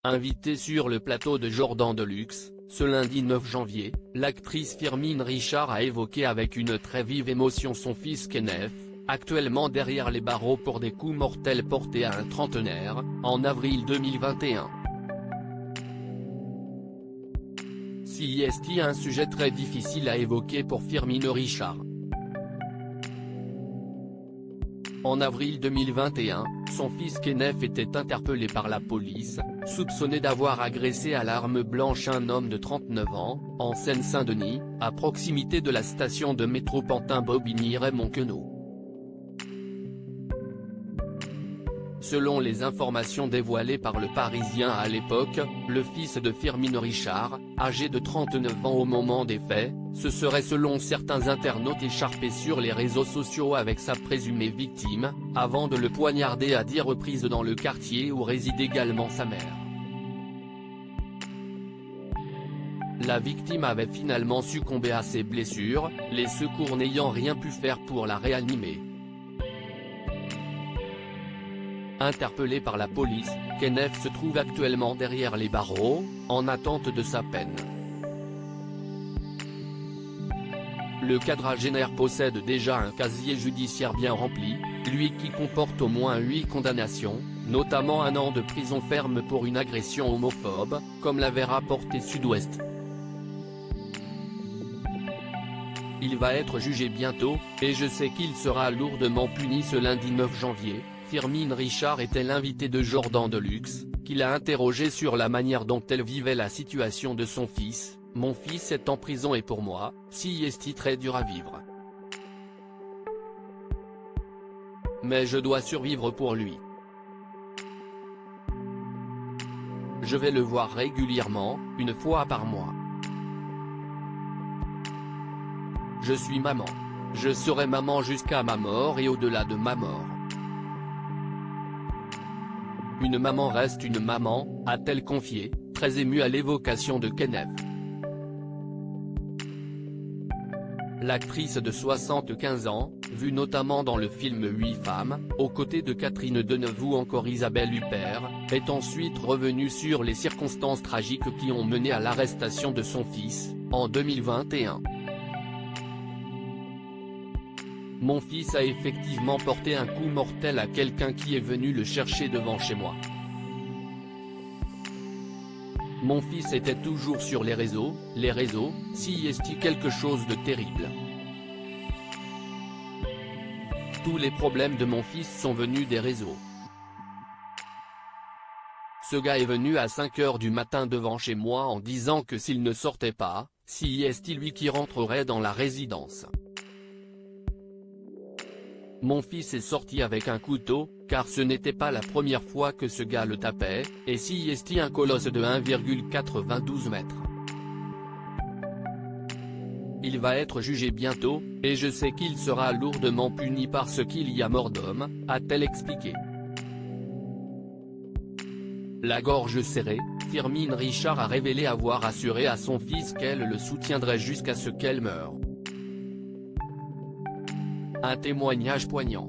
Invitée sur le plateau de Jordan Deluxe, ce lundi 9 janvier, l'actrice Firmin Richard a évoqué avec une très vive émotion son fils Kenneth, actuellement derrière les barreaux pour des coups mortels portés à un trentenaire, en avril 2021. C'est un sujet très difficile à évoquer pour Firmin Richard. En avril 2021, son fils Kenneth était interpellé par la police, soupçonné d'avoir agressé à l'arme blanche un homme de 39 ans, en Seine-Saint-Denis, à proximité de la station de métro Pantin-Bobigny-Raymond Queneau. Selon les informations dévoilées par Le Parisien à l'époque, le fils de Firmin Richard, âgé de 39 ans au moment des faits, se serait selon certains internautes écharpé sur les réseaux sociaux avec sa présumée victime, avant de le poignarder à 10 reprises dans le quartier où réside également sa mère. La victime avait finalement succombé à ses blessures, les secours n'ayant rien pu faire pour la réanimer. Interpellé par la police, Kenneth se trouve actuellement derrière les barreaux, en attente de sa peine. Le quadragénaire possède déjà un casier judiciaire bien rempli, lui qui comporte au moins 8 condamnations, notamment 1 an de prison ferme pour une agression homophobe, comme l'avait rapporté Sud-Ouest. Il va être jugé bientôt, et je sais qu'il sera lourdement puni ce lundi 9 janvier. Firmin Richard était l'invité de Jordan Deluxe, qui l'a interrogé sur la manière dont elle vivait la situation de son fils. « Mon fils est en prison et pour moi, c'est très dur à vivre. Mais je dois survivre pour lui. Je vais le voir régulièrement, 1 fois par mois. Je suis maman. Je serai maman jusqu'à ma mort et au-delà de ma mort. Une maman reste une maman », a-t-elle confié, très émue à l'évocation de Kenneth. L'actrice de 75 ans, vue notamment dans le film 8 femmes, aux côtés de Catherine Deneuve ou encore Isabelle Huppert, est ensuite revenue sur les circonstances tragiques qui ont mené à l'arrestation de son fils, en 2021. Mon fils a effectivement porté un coup mortel à quelqu'un qui est venu le chercher devant chez moi. Mon fils était toujours sur les réseaux, c'est quelque chose de terrible. Tous les problèmes de mon fils sont venus des réseaux. Ce gars est venu à 5 h du matin devant chez moi en disant que s'il ne sortait pas, c'est lui qui rentrerait dans la résidence. Mon fils est sorti avec un couteau, car ce n'était pas la première fois que ce gars le tapait, et c'est un colosse de 1,92 m. Il va être jugé bientôt, et je sais qu'il sera lourdement puni parce qu'il y a mort d'homme, a-t-elle expliqué. La gorge serrée, Firmin Richard a révélé avoir assuré à son fils qu'elle le soutiendrait jusqu'à ce qu'elle meure. Un témoignage poignant.